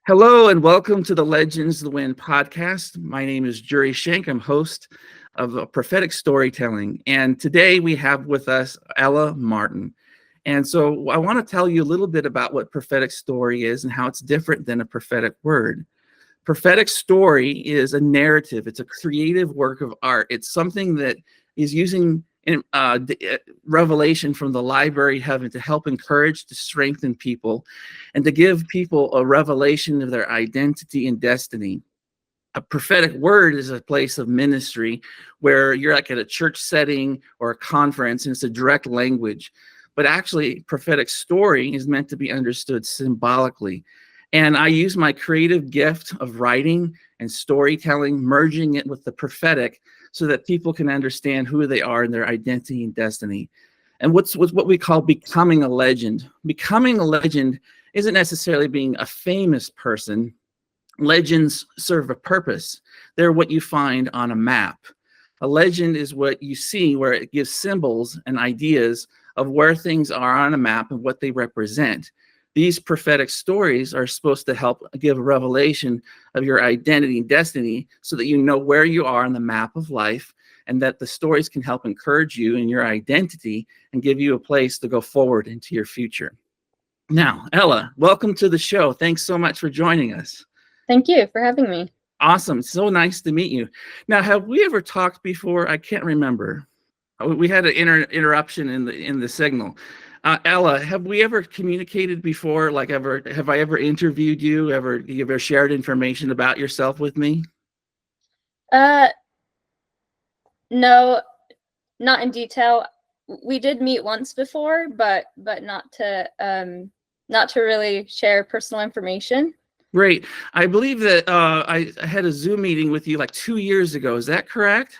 Hello and welcome to the Legends of the Wind podcast. My name is Jurri Schenck. I'm host of Prophetic Storytelling. And today we have with us Ella Martin. And so I want to tell you a little bit about what prophetic story is and how it's different than a prophetic word. Prophetic story is a narrative. It's a creative work of art. It's something that is using revelation from the library of heaven to help encourage, to strengthen people, and to give people a revelation of their identity and destiny. A prophetic word is a place of ministry where you're like at a church setting or a conference, and it's a direct language. But actually, prophetic story is meant to be understood symbolically. And I use my creative gift of writing and storytelling, merging it with the prophetic so that people can understand who they are and their identity and destiny. And what's what we call becoming a legend. Becoming a legend isn't necessarily being a famous person. Legends serve a purpose. They're what you find on a map. A legend is what you see where it gives symbols and ideas of where things are on a map and what they represent. These prophetic stories are supposed to help give a revelation of your identity and destiny so that you know where you are on the map of life, and that the stories can help encourage you in your identity and give you a place to go forward into your future. Now, Ella, welcome to the show. Thanks so much for joining us. Thank you for having me. Awesome. So nice to meet you. Now, have we ever talked before? I can't remember. We had an interruption in the signal. Ella, have we ever communicated before? Like, have I ever interviewed you? You ever shared information about yourself with me? No, not in detail. We did meet once before, but not to really share personal information. Great. I believe that I had a Zoom meeting with you like 2 years ago. Is that correct?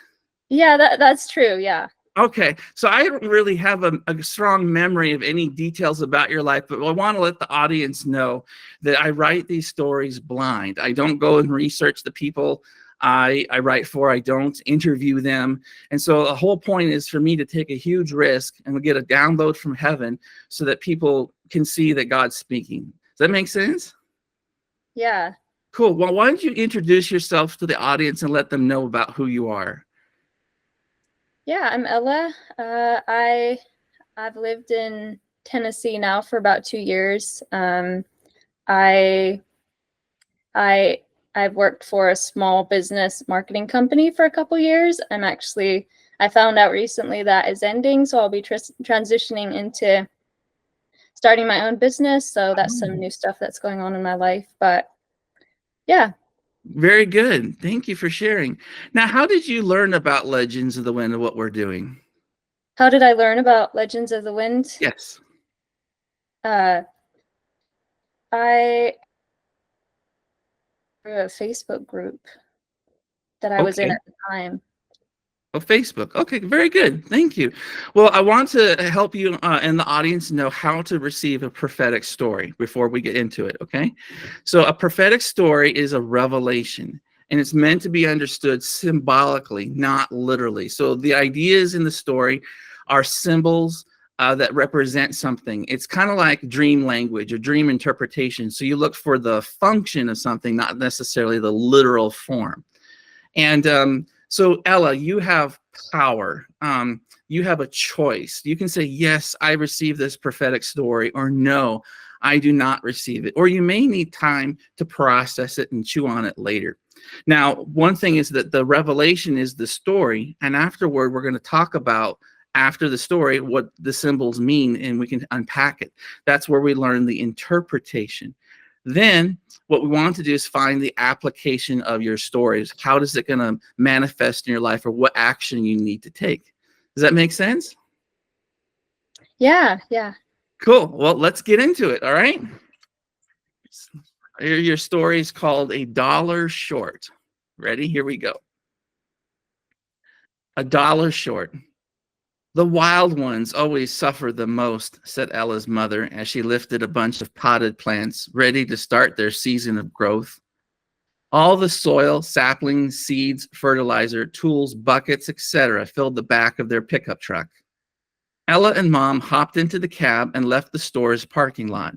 Yeah, that's true. Yeah. Okay, so I don't really have a strong memory of any details about your life, but I want to let the audience know that I write these stories blind. I don't go and research the people I write for. I don't interview them. And so the whole point is for me to take a huge risk and get a download from heaven so that people can see that God's speaking. Does that make sense? Yeah. Cool. Well, why don't you introduce yourself to the audience and let them know about who you are? Yeah, I'm Ella. I've lived in Tennessee now for about 2 years. I've worked for a small business marketing company for a couple years. I found out recently that is ending, so I'll be transitioning into starting my own business. So that's some new stuff that's going on in my life. But yeah. Very good. Thank you for sharing. Now, how did you learn about Legends of the Wind and what we're doing? How did I learn about Legends of the Wind? Yes. I a Facebook group that I was in at the time. Oh, Facebook. Okay, very good. Thank you. Well, I want to help you and the audience know how to receive a prophetic story before we get into it, okay? So a prophetic story is a revelation, and it's meant to be understood symbolically, not literally. So the ideas in the story are symbols that represent something. It's kind of like dream language or dream interpretation. So you look for the function of something, not necessarily the literal form. And so Ella, you have power. You have a choice. You can say, yes, I received this prophetic story, or no, I do not receive it. Or you may need time to process it and chew on it later. Now, one thing is that the revelation is the story, and afterward, we're going to talk about, after the story, what the symbols mean, and we can unpack it. That's where we learn the interpretation. Then what we want to do is find the application of your stories. How is it going to manifest in your life, or what action you need to take? Does that make sense? Yeah, yeah. Cool. Well, let's get into it. All right. Your story is called A Dollar Short. Ready? Here we go. A dollar short. The wild ones always suffer the most, said Ella's mother as she lifted a bunch of potted plants ready to start their season of growth. All the soil, saplings, seeds, fertilizer, tools, buckets, etc. filled the back of their pickup truck. Ella and Mom hopped into the cab and left the store's parking lot.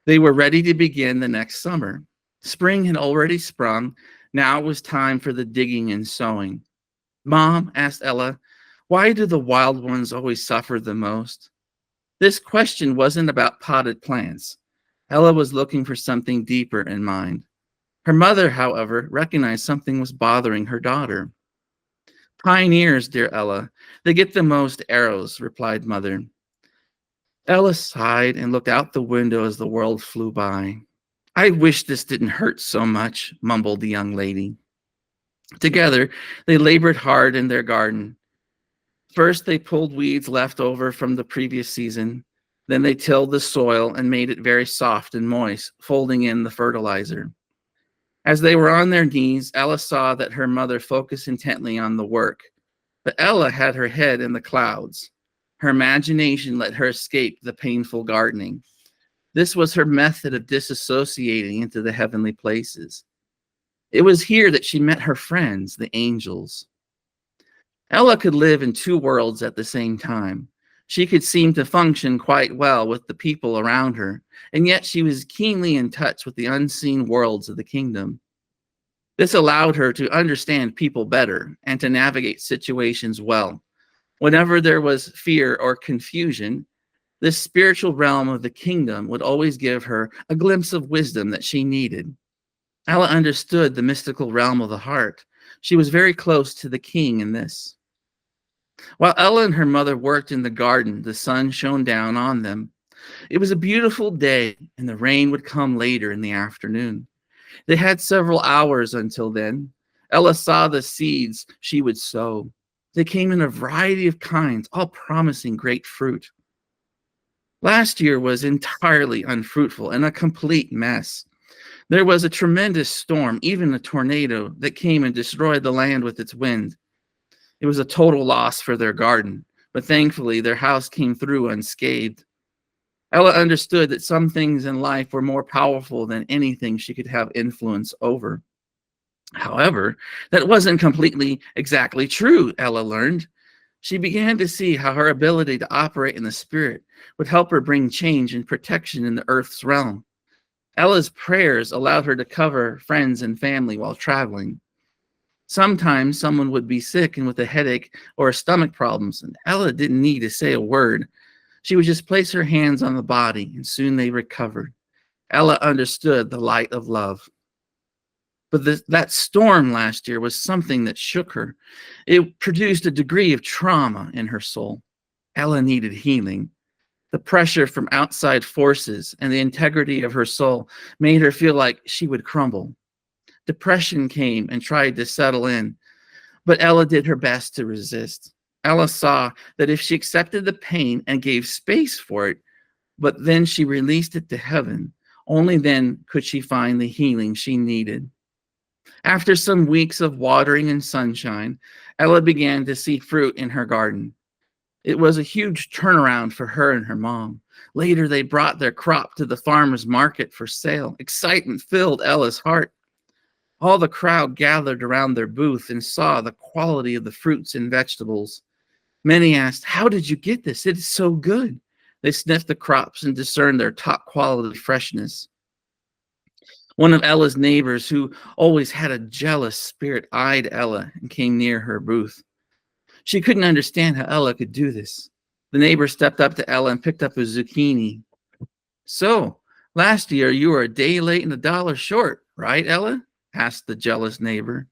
They were ready to begin the next summer. Spring had already sprung. Now it was time for the digging and sowing. "Mom," asked Ella, "why do the wild ones always suffer the most?" This question wasn't about potted plants. Ella was looking for something deeper in mind. Her mother, however, recognized something was bothering her daughter. "Pioneers, dear Ella. They get the most arrows," replied Mother. Ella sighed and looked out the window as the world flew by. "I wish this didn't hurt so much," mumbled the young lady. Together, they labored hard in their garden. First, they pulled weeds left over from the previous season. Then they tilled the soil and made it very soft and moist, folding in the fertilizer. As they were on their knees, Ella saw that her mother focused intently on the work. But Ella had her head in the clouds. Her imagination let her escape the painful gardening. This was her method of disassociating into the heavenly places. It was here that she met her friends, the angels. Ella could live in two worlds at the same time. She could seem to function quite well with the people around her, and yet she was keenly in touch with the unseen worlds of the kingdom. This allowed her to understand people better and to navigate situations well. Whenever there was fear or confusion, this spiritual realm of the kingdom would always give her a glimpse of wisdom that she needed. Ella understood the mystical realm of the heart. She was very close to the king in this. While Ella and her mother worked in the garden, the sun shone down on them. It was a beautiful day, and the rain would come later in the afternoon. They had several hours until then. Ella saw the seeds she would sow. They came in a variety of kinds, all promising great fruit. Last year was entirely unfruitful and a complete mess. There was a tremendous storm, even a tornado, that came and destroyed the land with its wind. It was a total loss for their garden, but thankfully their house came through unscathed. Ella understood that some things in life were more powerful than anything she could have influence over. However, that wasn't completely exactly true, Ella learned. She began to see how her ability to operate in the spirit would help her bring change and protection in the earth's realm. Ella's prayers allowed her to cover friends and family while traveling. Sometimes someone would be sick and with a headache or stomach problems, and Ella didn't need to say a word. She would just place her hands on the body, and soon they recovered. Ella understood the light of love. But that storm last year was something that shook her. It produced a degree of trauma in her soul. Ella needed healing. The pressure from outside forces and the integrity of her soul made her feel like she would crumble. Depression came and tried to settle in, but Ella did her best to resist. Ella saw that if she accepted the pain and gave space for it, but then she released it to heaven, only then could she find the healing she needed. After some weeks of watering and sunshine, Ella began to see fruit in her garden. It was a huge turnaround for her and her mom. Later, they brought their crop to the farmer's market for sale. Excitement filled Ella's heart. All the crowd gathered around their booth and saw the quality of the fruits and vegetables. Many asked, "How did you get this? It is so good." They sniffed the crops and discerned their top quality freshness. One of Ella's neighbors, who always had a jealous spirit, eyed Ella and came near her booth. She couldn't understand how Ella could do this. The neighbor stepped up to Ella and picked up a zucchini. "So, last year you were a day late and $1 short, right, Ella?" asked the jealous neighbor.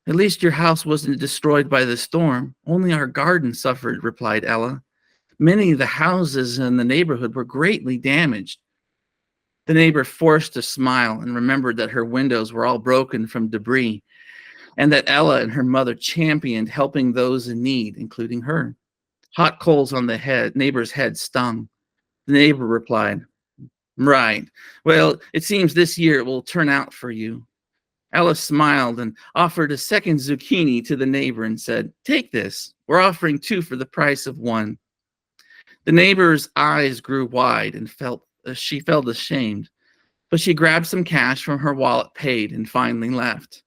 "At least your house wasn't destroyed by the storm. Only our garden suffered," replied Ella. "Many of the houses in the neighborhood were greatly damaged." The neighbor forced a smile and remembered that her windows were all broken from debris, and that Ella and her mother championed helping those in need, including her. Hot coals on the neighbor's head stung. The neighbor replied, "Right. Well, it seems this year it will turn out for you." Ella smiled and offered a second zucchini to the neighbor and said, "Take this. We're offering 2 for the price of 1. The neighbor's eyes grew wide and she felt ashamed, but she grabbed some cash from her wallet, paid, and finally left.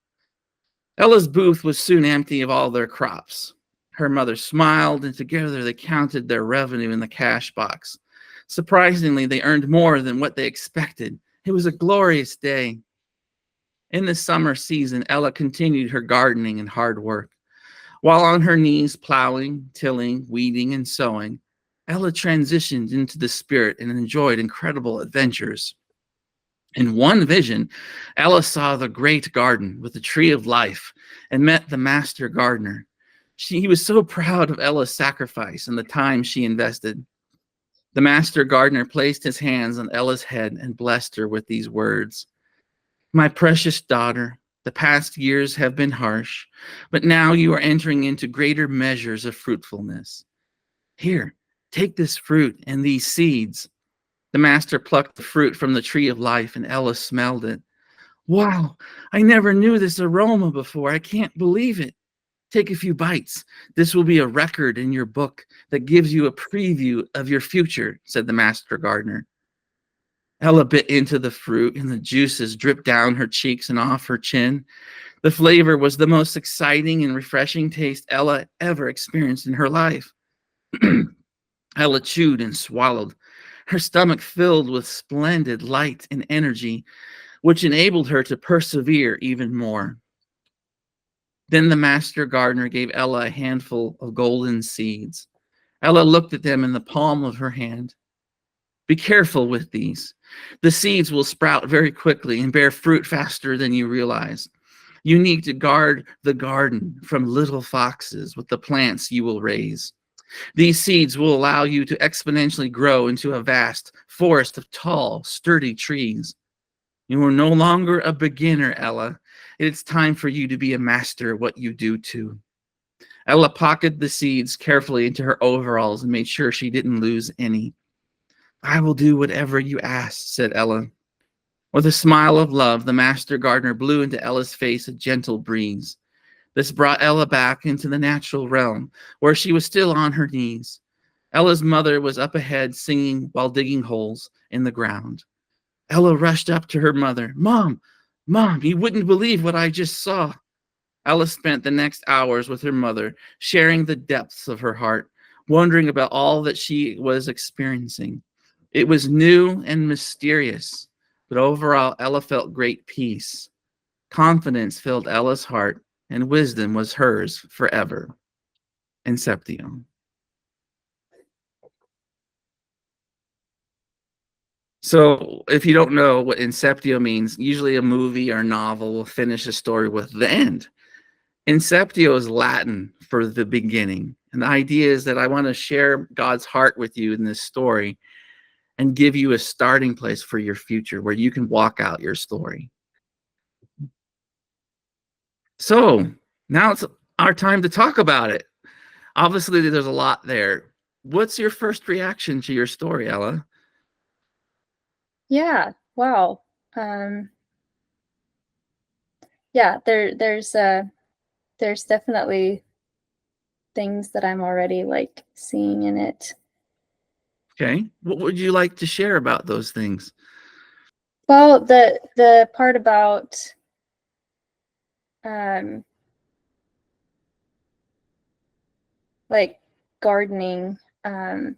Ella's booth was soon empty of all their crops. Her mother smiled, and together they counted their revenue in the cash box. Surprisingly, they earned more than what they expected. It was a glorious day. In the summer season, Ella continued her gardening and hard work. While on her knees plowing, tilling, weeding, and sowing, Ella transitioned into the spirit and enjoyed incredible adventures. In one vision, Ella saw the great garden with the tree of life and met the master gardener. He was so proud of Ella's sacrifice and the time she invested. The master gardener placed his hands on Ella's head and blessed her with these words: "My precious daughter, the past years have been harsh, but now you are entering into greater measures of fruitfulness. Here, take this fruit and these seeds." The master plucked the fruit from the tree of life, and Ella smelled it. "Wow, I never knew this aroma before. I can't believe it. Take a few bites. This will be a record in your book that gives you a preview of your future," said the master gardener. Ella bit into the fruit, and the juices dripped down her cheeks and off her chin. The flavor was the most exciting and refreshing taste Ella ever experienced in her life. Ella chewed and swallowed, her stomach filled with splendid light and energy, which enabled her to persevere even more. Then the master gardener gave Ella a handful of golden seeds. Ella looked at them in the palm of her hand. "Be careful with these. The seeds will sprout very quickly and bear fruit faster than you realize. You need to guard the garden from little foxes with the plants you will raise. These seeds will allow you to exponentially grow into a vast forest of tall, sturdy trees. You are no longer a beginner, Ella. It's time for you to be a master at what you do too." Ella pocketed the seeds carefully into her overalls and made sure she didn't lose any. "I will do whatever you ask," said Ella. With a smile of love, the master gardener blew into Ella's face a gentle breeze. This brought Ella back into the natural realm, where she was still on her knees. Ella's mother was up ahead singing while digging holes in the ground. Ella rushed up to her mother. Mom, you wouldn't believe what I just saw." Ella spent the next hours with her mother, sharing the depths of her heart, wondering about all that she was experiencing. It was new and mysterious, but overall, Ella felt great peace. Confidence filled Ella's heart, and wisdom was hers forever. Inceptio. So, if you don't know what Inceptio means, usually a movie or novel will finish a story with the end. Inceptio is Latin for the beginning. And the idea is that I want to share God's heart with you in this story and give you a starting place for your future where you can walk out your story. So, now it's our time to talk about it. Obviously, there's a lot there. What's your first reaction to your story, Ella? Yeah. Wow. Yeah, there's definitely things that I'm already like seeing in it. Okay. What would you like to share about those things? Well, the part about like gardening, and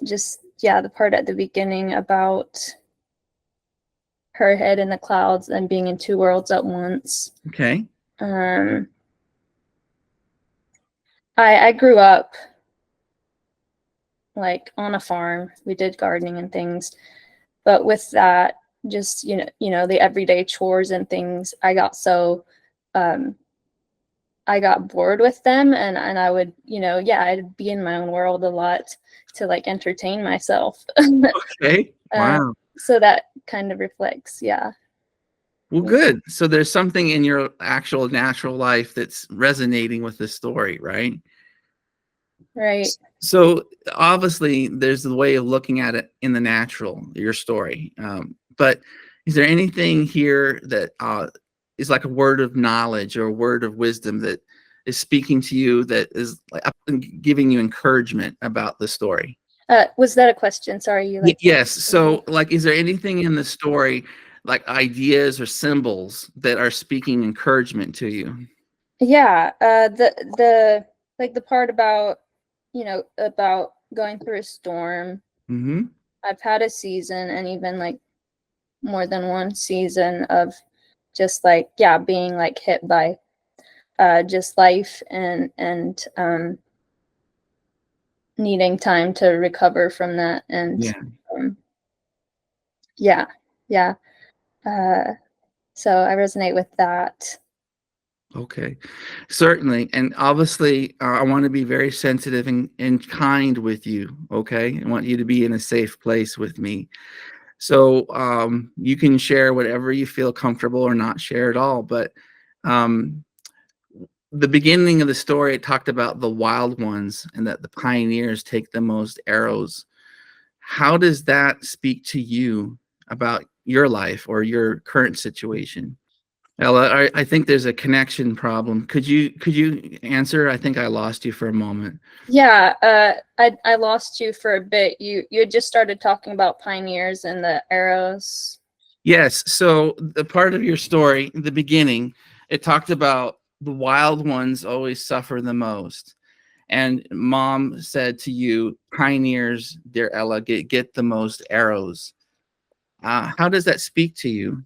just the part at the beginning about her head in the clouds and being in two worlds at once. Okay. I grew up like on a farm. We did gardening and things, but with that, just the everyday chores and things, I got so I got bored with them, and I would I'd be in my own world a lot to like entertain myself. Okay. Wow. So that kind of reflects, Well, good. So there's something in your actual natural life that's resonating with the story, right? Right. So obviously there's the way of looking at it in the natural, your story. But is there anything here that is like a word of knowledge or a word of wisdom that is speaking to you, that is like giving you encouragement about the story? Was that a question? Sorry, you like. Yes. So like, is there anything in the story, like ideas or symbols that are speaking encouragement to you? Yeah. The like the part about about going through a storm. Mm-hmm. I've had a season, and even like more than one season of just like, being like hit by just life and needing time to recover from that. And Yeah. yeah, yeah. So I resonate with that. Okay, certainly. And obviously, I want to be very sensitive and kind with you. Okay, I want you to be in a safe place with me. So you can share whatever you feel comfortable or not share at all. But um, the beginning of the story, it talked about the wild ones and that the pioneers take the most arrows. How does that speak to you about your life or your current situation? Ella, I think there's a connection problem. Could you answer? I think I lost you for a moment. Yeah, I lost you for a bit. You had just started talking about pioneers and the arrows. Yes. So the part of your story, the beginning, it talked about the wild ones always suffer the most. And mom said to you, pioneers, dear Ella, get the most arrows. How does that speak to you?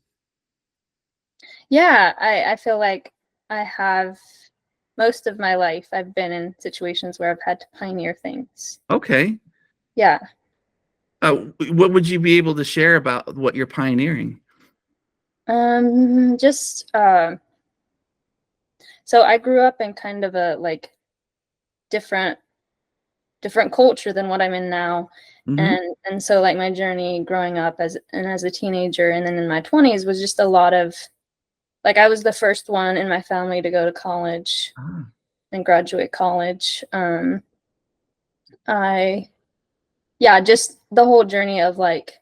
Yeah, I feel like I have most of my life I've been in situations where I've had to pioneer things. Okay. Yeah. What would you be able to share about what you're pioneering? Just so I grew up in kind of a like different culture than what I'm in now. Hmm. And so like my journey growing up as a teenager and then in my 20s was just a lot of like I was the first one in my family to go to college Ah, and graduate college. I just the whole journey of like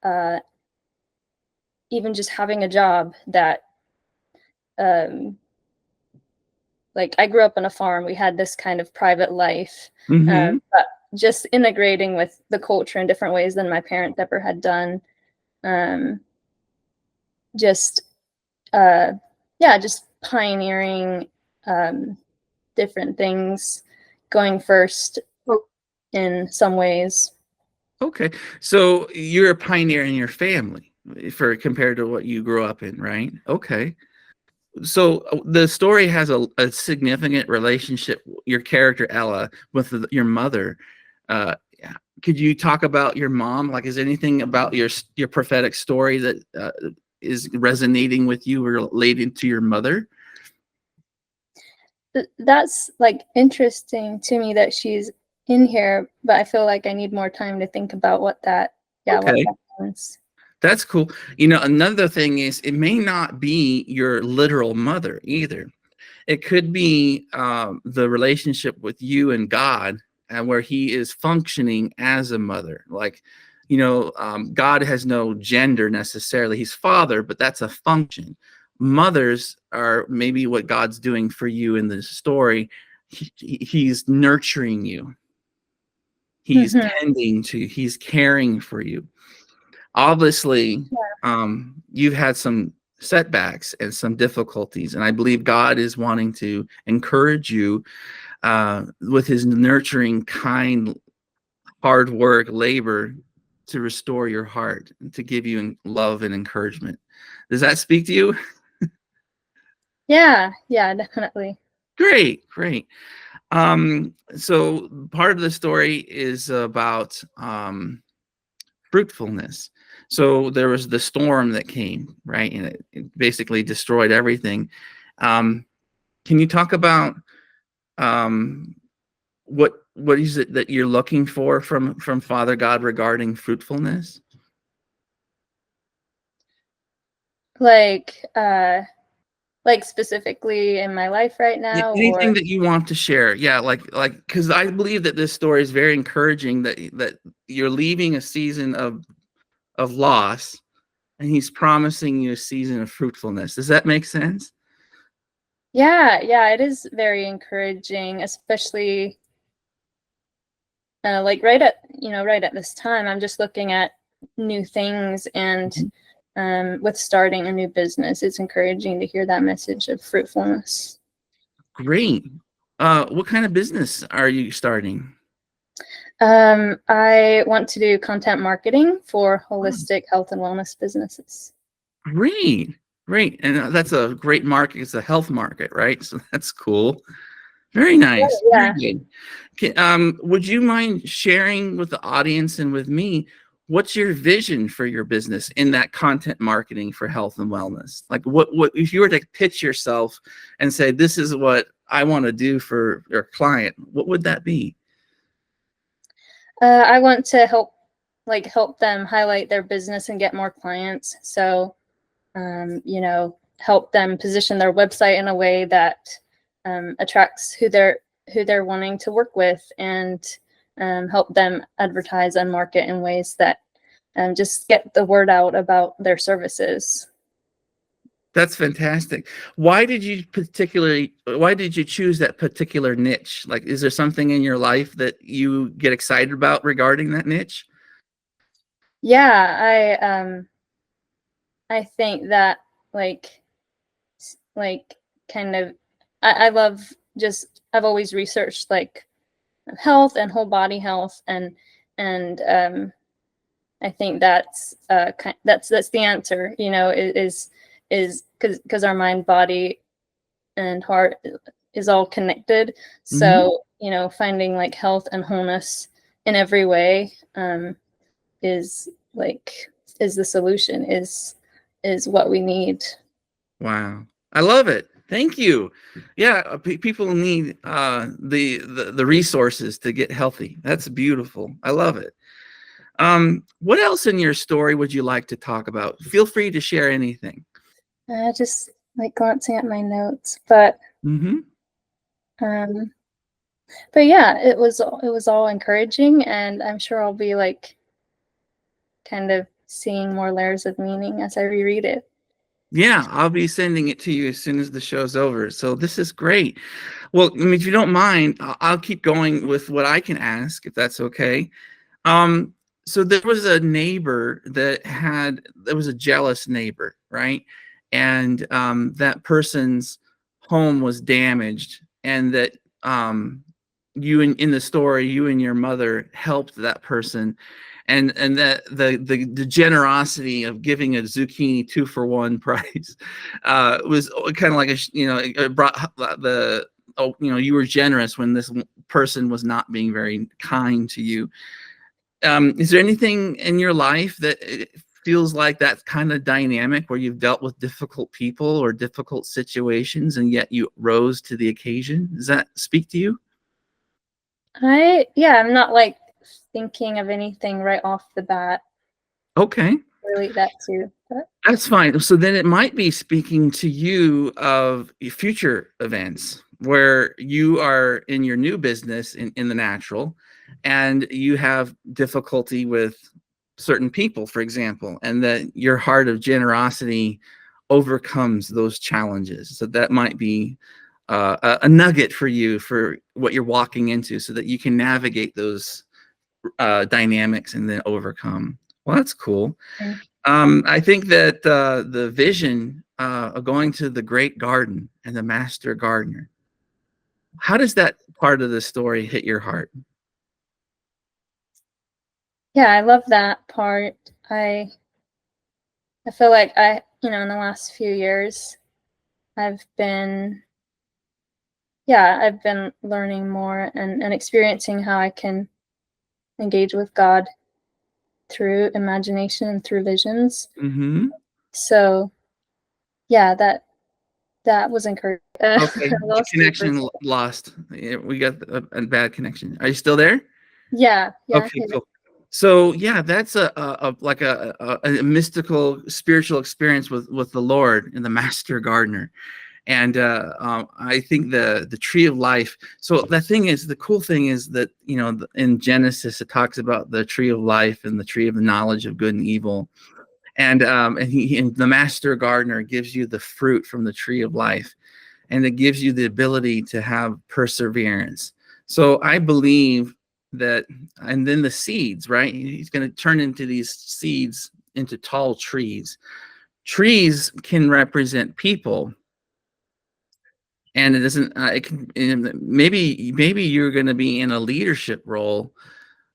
uh even just having a job that um like I grew up on a farm. We had this kind of private life, hmm. but just integrating with the culture in different ways than my parents ever had done. Um, just uh, just pioneering um, different things, going first in some ways. Okay. So you're a pioneer in your family for compared to what you grew up in, right? Okay. So the story has a significant relationship, your character Ella, with your mother. Yeah. Could you talk about your mom? Like, is anything about your prophetic story that is resonating with you or related to your mother? That's like interesting to me that she's in here, but I feel like I need more time to think about what Okay. that means. That's cool. Another thing is it may not be your literal mother either. It could be the relationship with you and God, and where He is functioning as a mother. Like, God has no gender necessarily. He's Father, but that's a function. Mothers are maybe what God's doing for you in this story. He's nurturing you. He's Mhm. tending to. He's caring for you. Obviously, you've had some setbacks and some difficulties, and I believe God is wanting to encourage you with His nurturing, kind, hard work, labor to restore your heart, to give you love and encouragement. Does that speak to you? Yeah, definitely. Great, great. So part of the story is about fruitfulness. So there was the storm that came, right? And it basically destroyed everything. Um, can you talk about um, what is it that you're looking for from Father God regarding fruitfulness? Like like specifically in my life right now Anything or that you want to share? Yeah, like because I believe that this story is very encouraging that you're leaving a season of loss and He's promising you a season of fruitfulness. Does that make sense? yeah, it is very encouraging, especially like right at this time I'm just looking at new things and Mhm. with starting a new business, it's encouraging to hear that message of fruitfulness. Great. What kind of business are you starting? I want to do content marketing for holistic health and wellness businesses. Great, great. And that's a great market. It's a health market, right? So that's cool. Very nice. Very Yeah. good. Okay, would you mind sharing with the audience and with me, what's your vision for your business in that content marketing for health and wellness? Like what if you were to pitch yourself and say, this is what I want to do for your client, what would that be? I want to help them highlight their business and get more clients. So, help them position their website in a way that attracts who they're wanting to work with, and help them advertise and market in ways that just get the word out about their services. That's fantastic. Why did you choose that particular niche? Like, is there something in your life that you get excited about regarding that niche? Yeah, I think that like kind of I love just I've always researched like health and whole body health, and I think that's the answer, is because our mind, body, and heart is all connected. Mm-hmm. So, finding like health and wholeness in every way is the solution, is what we need. Wow. I love it. Thank you. Yeah, people need the resources to get healthy. That's beautiful. I love it. What else in your story would you like to talk about? Feel free to share anything. Just like glancing at my notes, but Mm-hmm. um but yeah, it was all encouraging, and I'm sure I'll be like kind of seeing more layers of meaning as I reread it. Yeah, I'll be sending it to you as soon as the show's over. So this is great. Well, I mean, if you don't mind, I'll keep going with what I can ask, if that's okay. Um, so there was a neighbor there was a jealous neighbor, right? And that person's home was damaged, and that in the story, you and your mother helped that person, and that the generosity of giving a zucchini 2-for-1 price was kind of like it brought the you were generous when this person was not being very kind to you. Is there anything in your life that it feels like that kind of dynamic where you've dealt with difficult people or difficult situations and yet you rose to the occasion? Does that speak to you? I'm not like thinking of anything right off the bat Okay. relate that to, but That's fine. So then it might be speaking to you of future events where you are in your new business in the natural, and you have difficulty with certain people, for example, and that your heart of generosity overcomes those challenges. So that might be a nugget for you for what you're walking into so that you can navigate those dynamics and then overcome. Well, that's cool. mm, I think that the vision of going to the great garden and the master gardener, how does that part of the story hit your heart? yeah, I love that part. I feel like in the last few years, I've been, I've been learning more and experiencing how I can engage with God through imagination and through visions. Mm-hmm. So yeah, that was encouraging. Okay, I the lost you for a connection second. lost. Yeah, we got a bad connection. Are you still there? Yeah, Okay, cool. So yeah, that's like a mystical spiritual experience with the Lord and the Master Gardener. And I think the tree of life. So the cool thing is that in Genesis it talks about the tree of life and the tree of the knowledge of good and evil, and the Master Gardener gives you the fruit from the tree of life, and it gives you the ability to have perseverance. So I believe that, and then the seeds, right? He's going to turn into these seeds into tall trees. Trees can represent people, and it doesn't. It can, and maybe you're going to be in a leadership role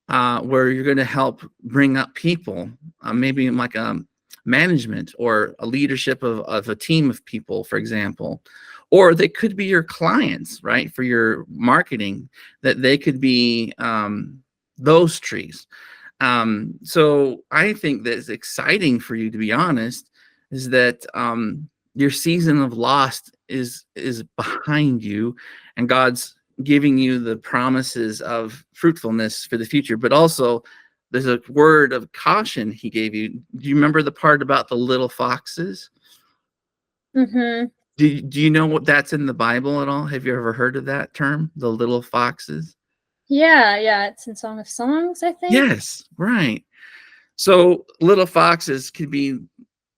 where you're going to help bring up people, maybe in like a management or a leadership of a team of people, for example. Or they could be your clients, right? For your marketing, that they could be those trees. So I think that's exciting for you, to be honest, is that your season of lost is behind you, and God's giving you the promises of fruitfulness for the future. But also, there's a word of caution He gave you. Do you remember the part about the little foxes? Mm-hmm. Do you know what that's in the Bible at all? Have you ever heard of that term, the little foxes? Yeah, it's in Song of Songs, I think. Yes, right. So little foxes could be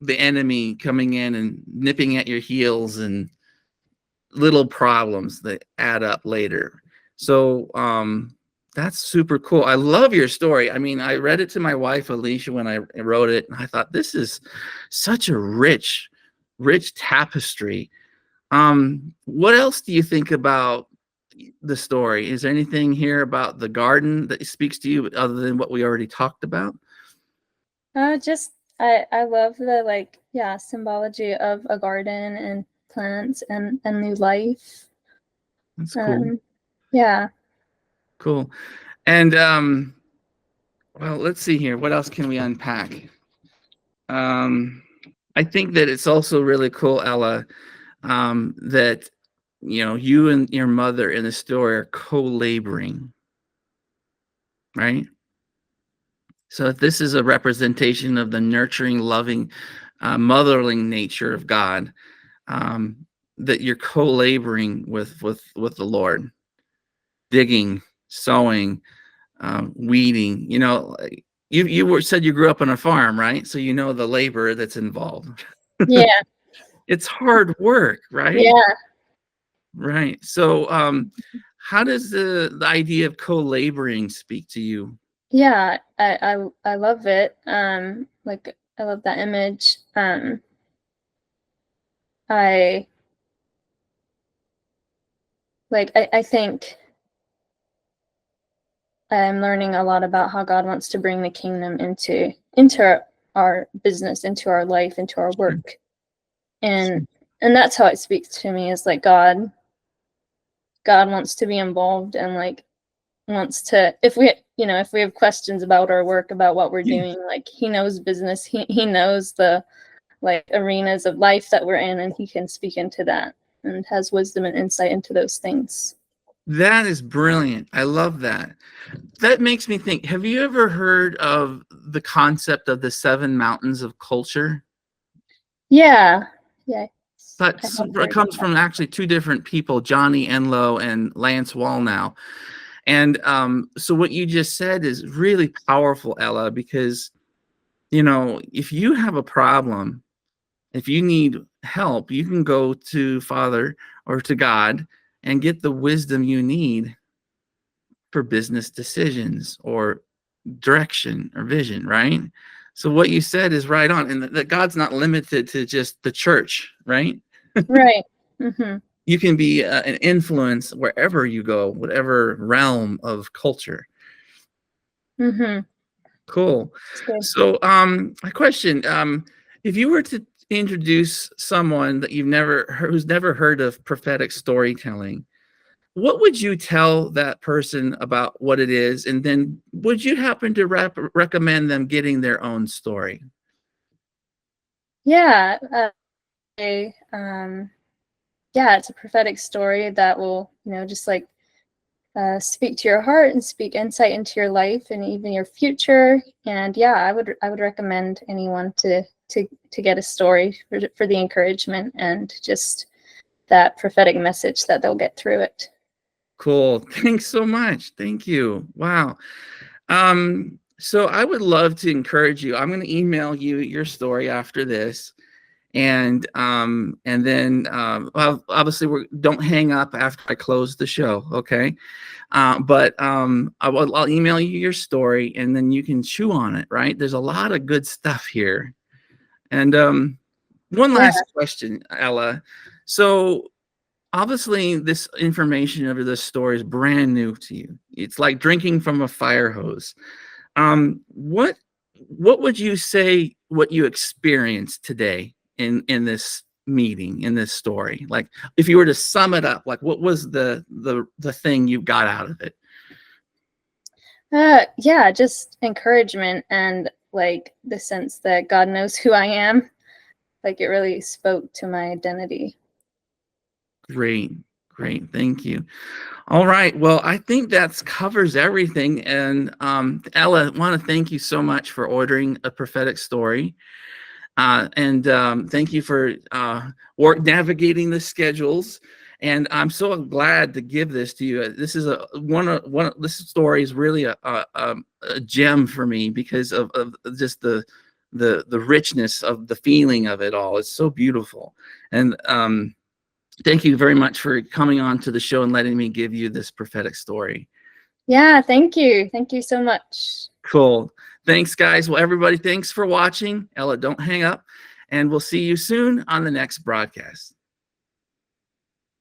the enemy coming in and nipping at your heels, and little problems that add up later. So that's super cool. I love your story. I mean, I read it to my wife Alicia when I wrote it, and I thought this is such a rich tapestry. What else do you think about the story? Is there anything here about the garden that speaks to you other than what we already talked about? Just I love the symbology of a garden and plants and new life. That's cool. Yeah. Cool. And well, let's see here. What else can we unpack? I think that it's also really cool, Ella, that you and your mother in the story are co-laboring, right? So if this is a representation of the nurturing, loving, motherling nature of God, that you're co-laboring with the Lord, digging, sowing, weeding. You said you grew up on a farm, right? So you know the labor that's involved. Yeah. It's hard work, right? Yeah. Right. So how does the idea of co-laboring speak to you? Yeah, I love it. I love that image. I I think I'm learning a lot about how God wants to bring the kingdom into our business, into our life, into our work. And that's how it speaks to me, is like God wants to be involved, and wants to, if we have questions about our work, about what we're Yeah. doing, He knows business, he knows the arenas of life that we're in, and He can speak into that and has wisdom and insight into those things. That is brilliant. I love that. That makes me think, have you ever heard of the concept of the 7 mountains of culture? Yeah. I But have it heard comes that. from actually 2 different people, Johnny Enlow and Lance Wallnau. And so what you just said is really powerful, Ella, because if you have a problem, if you need help, you can go to Father or to God and get the wisdom you need for business decisions or direction or vision, right? So what you said is right on, and that God's not limited to just the church, right? Right. Mm-hmm. You can be an influence wherever you go, whatever realm of culture. Mm-hmm. Cool. It's good. So, a question: if you were to introduce someone that who's never heard of prophetic storytelling, what would you tell that person about what it is? And then would you happen to recommend them getting their own story? Yeah. I, yeah, it's a prophetic story that will, just speak to your heart and speak insight into your life and even your future. And yeah, I would recommend anyone to get a story for the encouragement and just that prophetic message that they'll get through it. Cool. Thanks so much. Thank you. Wow. So I would love to encourage you. I'm going to email you your story after this. And then well, obviously don't hang up after I close the show, okay? But I'll email you your story, and then you can chew on it, right? There's a lot of good stuff here. And one Yeah. last question, Ella. So obviously this information of this story is brand new to you. It's like drinking from a fire hose. What would you say what you experienced today in this meeting, in this story? Like, if you were to sum it up, like, what was the thing you got out of it? Yeah, just encouragement and like the sense that God knows who I am. Like, it really spoke to my identity. Great. Thank you. All right. Well, I think that covers everything. And Ella, I want to thank you so much for ordering a prophetic story. And thank you for navigating the schedules. And I'm so glad to give this to you. This is this story is really a gem for me because of just the richness of the feeling of it all. It's so beautiful. And thank you very much for coming on to the show and letting me give you this prophetic story. Yeah, thank you. Thank you so much. Cool. Thanks, guys. Well, everybody, thanks for watching. Ella, don't hang up. And we'll see you soon on the next broadcast.